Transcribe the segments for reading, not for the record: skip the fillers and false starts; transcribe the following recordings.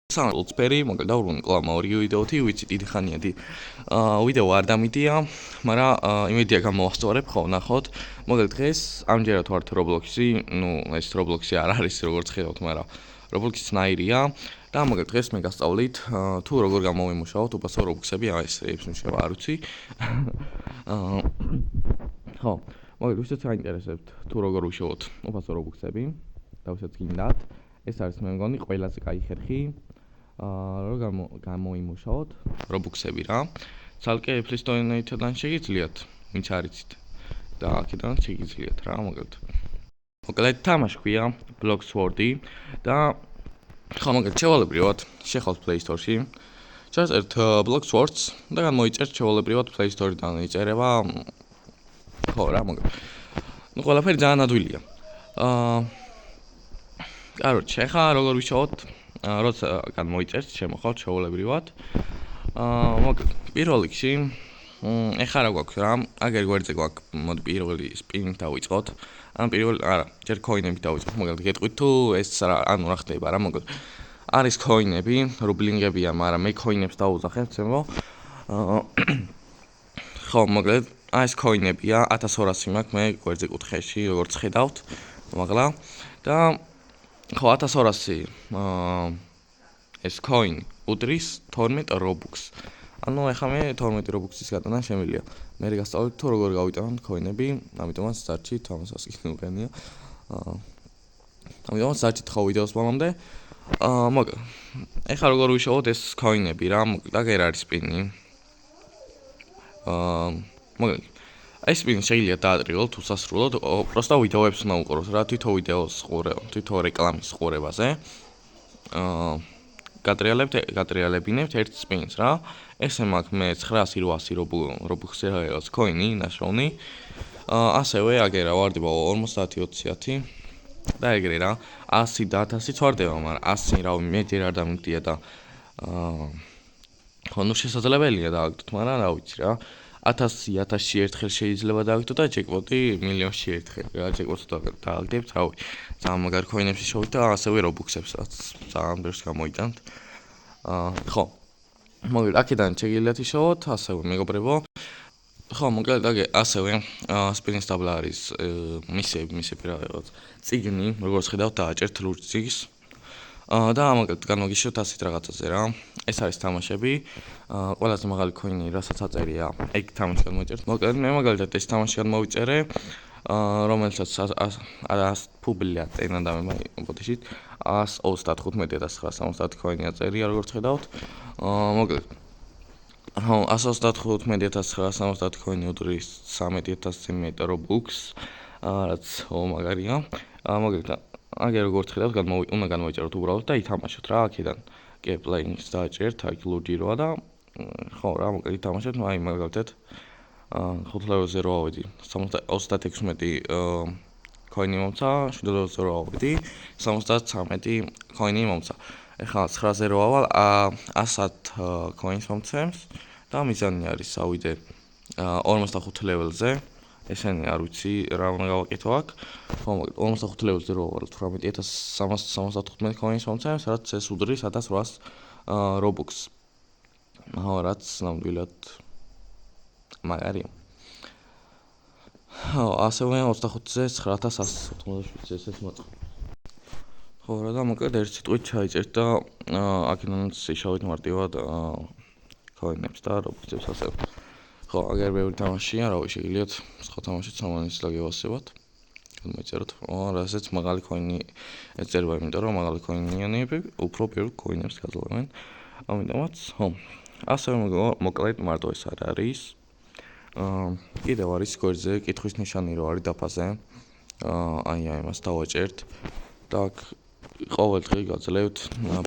Sansperi, mogled daurun klama ori ვიდეოთი ვიცი დიდი ხანია ვიდეო არ დამიდია, მაგრამ იმედია გამოვასწორებ ხო ნახოთ. მოკლედ დღეს ამჯერად ვართ Roblox-ი, ეს Roblox-ი არ არის როგორც ხედავთ, მაგრამ Roblox-ის ნაირია და მოკლედ დღეს მე გასწავლით თუ როგორ გამოვიმუშავოთ უპასო Robux-ები, ეს შევა არ ვიცი. ხო, მოკლედ ვისაც აინტერესებთ თუ როგორ ვიშოვოთ უპასო Robux-ები და ვისაც გინდათ, ეს არის მე მგონი ყველაზე კაი ხერხი. როგორ გამოიმუშავოთ Robux-ები რა. ცალკე Play Store-დან შეგიძლიათ, ვინც არიცით. და აქედან შეგიძლიათ რა, მოკლედ თამაში ქვია Bloxworthy და ხო მოკლედ შევალებრივად შეხავთ Play Store-ში. ჩაწერთ Bloxworts და გამოიწერთ შევალებრივად Play Store-დან იწერება. ხო რა, მოკლედ. ყველაფერი ძალიან ადვილია. კაროჩე, ხა როგორ ვიშოვოთ? როცა გამოიწერთ, შემოხავთ შეულებრივად. მოკლედ, პირველ რიგში, ეხლა რა გვაქვს რა? აგერ გვერდზე გვაქვს, მოდი პირველი სპინით დავიწყოთ. არა, ჯერ კოინებით დავიწყოთ. მოკლედ, გეტყვით თუ ეს რა ხდება რა, მოკლედ. არის კოინები, რუბლინგებია, მაგრამ მე კოინებს დავუძახებ, ცემო. ხო, მოკლედ, ეს კოინებია, 1200 მაქვს მე გვერდზე კუთხეში, როგორც ხედავთ, მაგლა და ხო 1200 ეს coin უდრის 12 Robux. ანუ ეხლა მე 12 Robux-ის გატანა შემიძლია. მე გასწავლეთ თუ როგორ გავიტანოთ coin-ები, ამიტომაც სარჩით ამასაც გიქნებია. ამიტომაც სარჩით ხო ვიდეოს ბოლომდე. მოკლედ. ეხლა როგორ ვიშოვოთ ეს coin-ები რა, მოკლედ აგერ არის სპინი. მოკლედ ეს სპინი შეიძლება დაატრიალოთ უსასრულოდ, პროსტა ვიდეოებს უნდა უყუროთ რა, თვითონ ვიდეოს ყურება, თვითონ რეკლამის ყურებაზე. გატრიალებინებთ ერთ სპინს რა. ესე მაქვს მე 900-800 Robux-ს coin-ი ნაშოვნი. ასევე აგერა ვარდება 50-20 და ეგრე რა. 100 და 1000-იც ვარდება, მაგრამ 100 რავი მე ჯერ არ დამიგდია და ხო ნუ შესაძლებელია დააგდოთ, მაგრამ რა ვიცი რა. 1000-ში ერთხელ შეიძლება დააგდოთ და ჯეკპოტი მილიონში ერთხელ რა ჯეკპოტს დააგდებთ, რავი. ძალიან მაგარ coin-ებში შევით და ასევე Robux-ებსაც ძალიან ბევრს გამოიტანთ. ხო. მოკლედ აქედან შეგიძლიათ იშოვოთ, ასევე მეგობრებო. ხო, მოკლედ ასევე სპინის ტაბლა არის მისები რაღაც წიგნი, როგორც ხედავთ, დააჭერთ ლურჯ წიგნს. და მოკლედ განვაგიშოთ ასეთ რაღაცაზე რა. ეს არის თამაშები. ყველაზე მაღალი coin-ი, რასაც აწერია, ეგ თამაში გადმოიწერთ. მოკლედ მე მაგალითად ეს თამაში გადმოვიწერე, რომელსაც publiat ენადამება ბოდიშით 135,970 coin-ი აწერია, როგორც ხედავთ. მოკლედ 135,970 coin-ი უდრის 13,000 Robux, რაც მაგარია. მოკლედ აგერ როგორც ხედავთ, უნდა განმოიწეროთ უბრალოდ და ითამაშოთ რა აქედან. კი, playing-ს დააჭერთ, აქ ლურჯი როა და ხო რა, მოკლედ ითამაშოთ, აი მაგალითად 5 level-ზე რო ავედი, 36 coin-ი მომცა, 7 level-ზე რო ავედი, 73 coin-ი მომცა. ეხლა 9-ზე რო ავალ, 100 coin-ს მომცემს და მიზანი არის ავიდე 45 level-ზე. ესენი არ ვიცი რა უნდა გავაკეთო აქ. ხო, მოკლედ 45 level-ზე რო ავალ 18,375 coin-ს მომცემს, რაც ეს უდრის 1800 Robux. ხო, რაც ნამდვილად მაგარია. ხო, ასევე 25-ზე 9187 ესეც მოწყ. ხო, რა და მოკლედ ერთ სიტყვით ჩაიწერთ და აქედანაც იშოვეთ მარტივად coin-ებს და Robux-ებს ასევე. ხო, აგერ ბევრი თამაშია, რავი, შეგიძლიათ სხვა თამაშიც სამანიც დაგევასებათ. გადმოიწეროთ, რასაც მაღალი coin-ი ეწერება, იმიტომ რომ მაღალი coin-იანები უფრო ბევრ coin-ებს გაძლევენ. ამიტომაც, ხო. ასევე მოკლედ მარტო ეს არ არის. კიდევ არის გვერდზე კითხვის ნიშანი რო არის დაფაზე. აი ამას დავაჭერთ. და აქ ყოველ დღე გაძლევთ,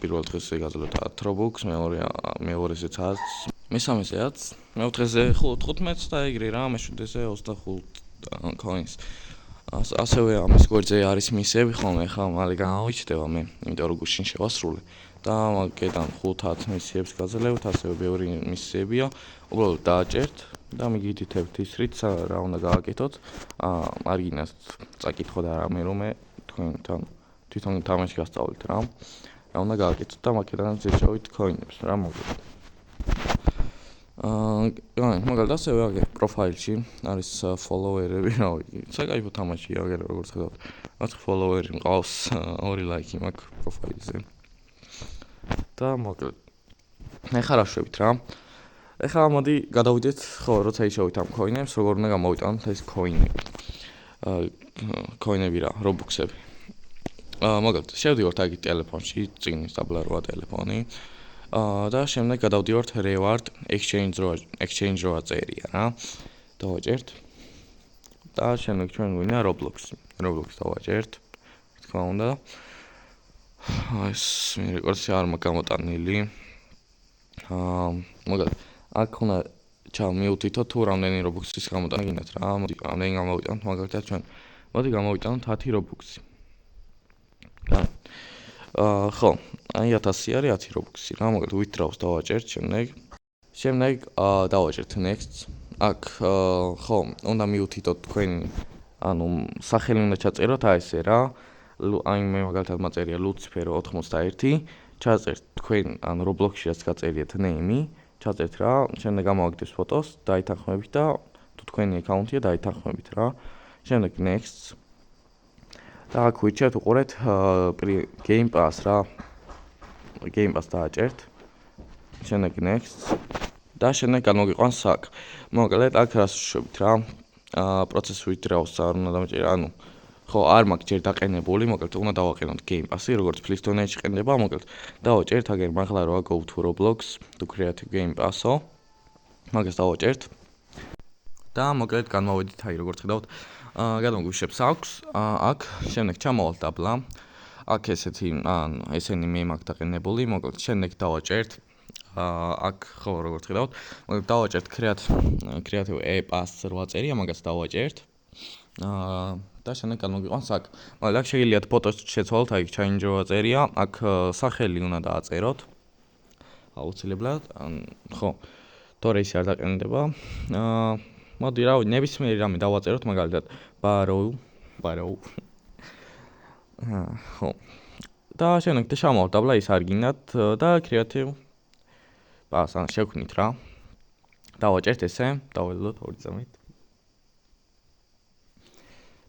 პირველ დღეს გაძლევთ 10 Robux, მეორეზე 10, მესამეზე 10, მეოთხეზე 15 და ეგრე რა, მეშვიდეზე 25 coins. ასევე ამის გვერდზე არის მისები, ხოლმე ხა მალე გამოვიჩდება მე, იმიტომ რომ გუშინ შევასრულე. და მაგედან 5-10 მისიებს გაძლევთ, ასევე ბევრი მისიებია. უბრალოდ დააჭერთ და მიგითითებთ ის რით რა უნდა გააკეთოთ. მარგინას წაკითხოთ არა მე რომ მე თქვენთან თვითონ თამაში გასწავლეთ რა. რა უნდა გააკეთოთ და მაქედანაც შეშოვით coin-ებს რა მოგვიყვება. მაგალითად ასევე აგერ პროფაილში არის follower-ები, რა ვიცი, საკაიფო თამაშია აგერ როგორც ხედავთ. რაც follower-ი მყავს, 2 ლაიქი მაქვს პროფაილზე. და მოკლედ ეხლა რა შვებით რა? ეხლა მოდი გადავიდეთ, ხო, როცა იშოვით ამ coin-ებს, როგორ უნდა გამოვიტანოთ ეს coin-ები. coin-ები რა, Robux-ები. მაგალითად, შევდივართ აგი ტელეფონში, წიგნის ტაბლა როა ტელეფონი. და შემდეგ გადავდივართ reward exchange რო აწერია რა. დავაჭერთ. და შემდეგ ჩვენ გვინდა Roblox-ი. Roblox-ი დავაჭერთ. თქმა უნდა. ეს მე რეკორდში არ მაქვს გამოტანილი. მაგალითად, აქ უნდა ჩამივთითოთ თუ რამდენი Robux-ის გამოტანა გინდათ რა. მოდი, რამდენი გამოვიტანოთ, მაგალითად ჩვენ. მოდი გამოვიტანოთ 10 Robux-ი. ხო, აი 1000 არის 10 Robux-ი რა, მაგალითად withdraw-ს დავაჭერთ შემდეგ დავაჭერთ next. აქ ხო, უნდა მივთითოთ თქვენი, ანუ სახელი უნდა ჩაწეროთ აი ესე რა. აი მე მაგალითად მაწერია Lucifer 91, ჩაწერთ თქვენ, ანუ Roblox-ში რაც გაწერიეთ name-ი, ჩაწერთ რა, შემდეგ გამოვაგდებს ფოტოს, დაითანხმებით და თუ თქვენი აკაუნტია დაითანხმებით რა. შემდეგ next. და აქ ვიჩერთ უყურეთ Game Pass რა. Game Pass დააჭერთ. შემდეგ next. და შემდეგ გამოგიყვანს აქ. მოკლედ აქ რას ვშვებით რა. process withdraw-ს არ უნდა დამჭერა, ანუ ხო, არ მაქვს ჯერ დაყენებული, მოკლედ უნდა დავაყენოთ Game Pass-ი, როგორც Play-Store-ში ყენდება, მოკლედ დავაჭერთ აგერ მაღლა რა go to Roblox to create Game Pass-ო. მაგას დავაჭერთ. და მოკლედ განმოვედით, აი როგორც ხედავთ, გადმოგვიშვებს აქვს, აქ შემდეგ ჩამოვალთ ტაბლა. აქ ესენი მე მაქვს დაყენებული, მოკლედ შემდეგ დავაჭერთ. აქ ხო როგორც ხედავთ, მოკლედ დავაჭერთ creative pass რო აწერია, მაგას დავაჭერთ. და შემდეგ განმოგიყვანს აქ. მაგრამ აქ შეგიძლიათ ფოტოს შეცვალოთ, აი change რო აწერია, აქ სახელი უნდა დააწეროთ. აუცილებლად, ხო. თორე ის არ დაყენდება. მოდი რა, ნებისმიერი რამე დავაწეროთ, მაგალითად Barrow. ხო. და შემდეგ ჩამოვალთ ტაბლა, ის არ გინდათ და creative pass შევქმნით რა. დავაჭერთ ესე, დაველოდოთ 2 წამით.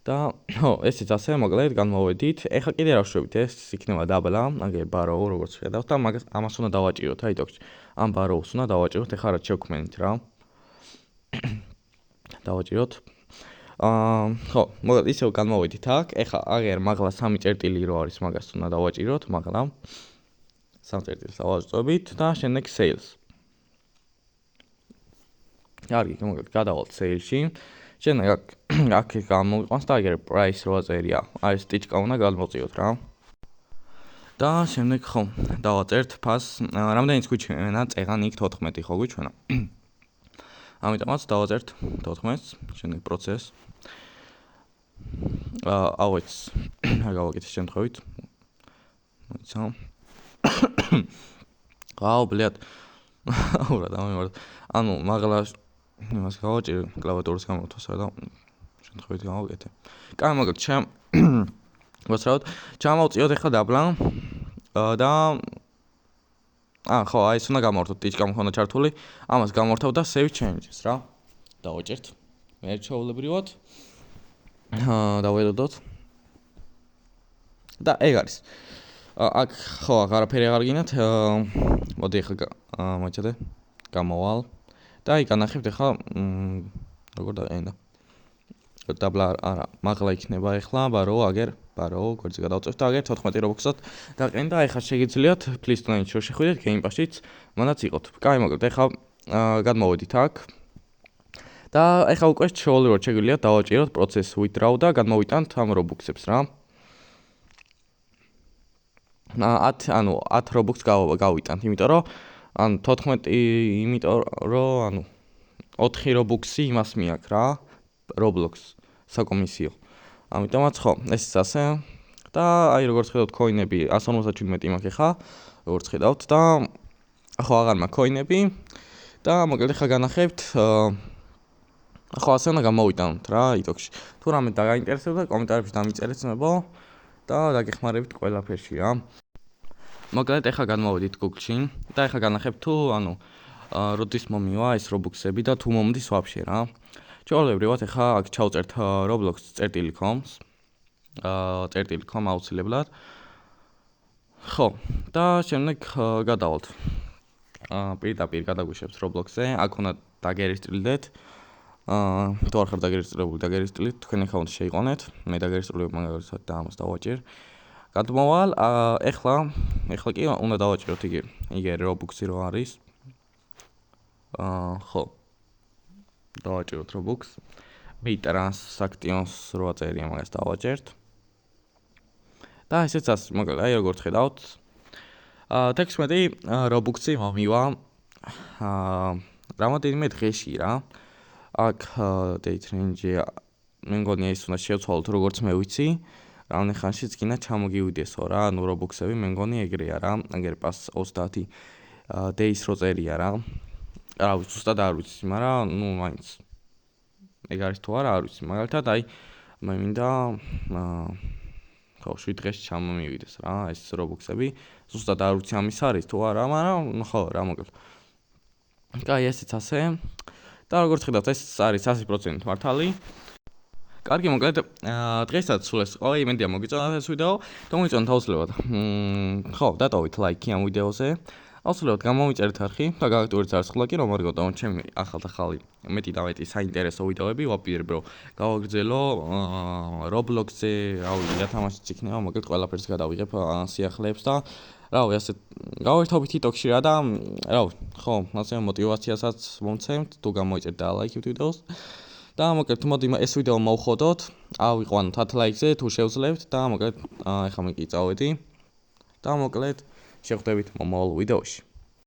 და ხო, ესეც ასე მოკლედ განმოვედით. ეხლა კიდე რა ვშვებით, ეს იქნება დაბლა, აგერ Barrow როგორც ხედავთ და ამას უნდა დავაჭიროთ, აი თქო. ამ Barrow-ს უნდა დავაჭიროთ, ეხლა რა შევქმნით რა. დავაჭიროთ. ხო, მოკლედ ისევ განმოვედით აქ. ეხლა აგერ მაღლა 3 წერტილი რო არის, მაგას უნდა დავაჭიროთ, მაღლა 3 წერტილს დავაჭრებით და შემდეგ sales. კარგი, მოკლედ გადავალთ sales-ში. შემდეგ აქ გამოვიყვანს და აგერ price რო აწერია, აი ეს ტიჭკა უნდა გადმოწიოთ რა. და შემდეგ ხო, დავაწერთ pass, რამდენიც გვიჩვენა, წეღან იქ 14 ხო გვიჩვენა. ამიტომაც დავაწერთ 14-ს, შემდეგ process. ავეც არ გავაკეთე შემთხვევით. მოიცა. აუ, ბლიად. აურა დამემართ. ანუ მაღლა იმას გავაჭირე, კლავიატურის გამოთვასა და შემთხვევით გავაკეთე. კაი, მოკლედ ვაცრავთ, ჩამოვწიოთ ეხლა დაბლა. და ხო, აი ეს უნდა გამოვარდოთ, ტიჭკა მქონდა ჩართული. ამას გამოვართავ და save changes რა. დავაჭერთ. მე ჩვეულებრივად დავველოდოთ. და ეგ არის. აქ ხო, აღარაფერი აღარ გინდათ. მოდი ეხლა მოიჭადე. გამოვალ. და აი განახებთ ეხლა როგორ დაყენდა. ტაბლა არა, მაღლა იქნება ეხლა, Barrow, გვერდზე გადავწევთ და აგერ 14 Robux-ად დაყენდა. ეხლა შეგიძლიათ Play-Store-ში რო შეხვიდეთ, Game Pass-ით მანაც იყოთ. კაი, მოკლედ ეხლა გადმოვედით აქ. და ეხლა უკვე შეუძლებლად შეგიძლიათ დავაჭიროთ process withdraw და გადმოვიტანთ ამ Robux-ებს რა. 10 Robux გავიტანთ, იმიტომ რომ 14 იმიტომ რომ 4 Robux-ი იმას მიაქვს რა, Roblox საკომისიო. ამიტომაც ხო, ესეც ასე. და აი როგორც ხედავთ, coin-ები 157 მაქვს ეხლა, როგორც ხედავთ და ხო, აღარ მაქვს coin-ები და მოკლედ ეხლა განახებთ ხო, ასე უნდა გამოვიტანოთ რა, იტოქში. თუ რამე დაგაინტერესებდა, კომენტარებში დამიწერეთ ძმებო და დაგეხმარებით ყველაფერში რა. მოკლედ ეხლა განმოვედით Google-ში და ეხლა განახებ თუ ანუ როდის მომივა ეს Roblox-ები და თუ მომდის ვაფშე რა. ჩვეულებრივად ეხლა აქ ჩავწერთ roblox.com .com აუცილებლად. ხო, და შემდეგ გადავალთ. პირდაპირ გადაგვიშვებს Roblox-ზე, აქ უნდა დაგერესტრილდეთ. თუ არ ხარ დაგერესტრილებული, დაგერესტრილეთ, თქვენი account შეიყვანეთ. მე დაგერესტრილებ მაგალითად და ამას დავაჭერ. გადმოვალ, ეხლა კი უნდა დავაჭიროთ იგი Robux-ი რო არის. ხო. დავაჭიროთ Robux. მე ტრანსაქციონს რო აწერია მაგას დავაჭერთ. და ესეც ასე, მოკლედ, აი როგორ ხედავთ. 16 Robux-ი მომივა. რამოდენიმე დღეში რა. აქ date range-ი მე მგონია ის უნდა შევცვალოთ როგორც მე ვიცი. რამე ხანშიც გინდა ჩამოგივიდესო რა, ანუ Robux-ები მე მგონი ეგრეა რა. აგერ პას 30 days რო წერია რა. რა ვიცი, ზუსტად არ ვიცი, მაგრამ ნუ მაინც ეგ არის თუ არა, არ ვიცი. მაგალითად აი მე მინდა 7 დღეში ჩამომივიდეს რა ეს Robux-ები. ზუსტად არ ვიცი ამის არის თუ არა, მაგრამ ხო რა მოკლედ. კაი, ესეც ასე. და როგორც ხედავთ, ეს არის 100% მართალი. კარგი, მოკლედ, დღესაც სულ ეს ყოლა, იმედია მოგიწონათ ეს ვიდეო. თუ მოგიწონათ აუცილებლად ხო, დატოვით ლაიქი ამ ვიდეოზე. აუცილებლად გამომიწერეთ არხი და გააქტიურეთ არცხვლა კი რომ არ გეტოვოთ ჩემი ახალ მეტი და მეტი საინტერესო ვიდეოები ვაპირებ რომ გავაგრძელო Roblox-ზე, რავი, გათამაშიც იქნება, მოკლედ ყველაფერს გადავიღებ სიახლეებს და რავი, ასე გავერთობთ TikTok-ში რა და რავი, ხო, ასე мотивაციასაც მომცემთ, თუ გამოიწერთ და ლაიქებთ ვიდეოს. და მოკლედ მოდი ეს ვიდეო მოვხოდოთ, ავიყვანოთ 10 ლაიქზე თუ შევძლებთ და მოკლედ ეხლა მე კი წავედი და მოკლედ შევხვდებით მომავალ ვიდეოში.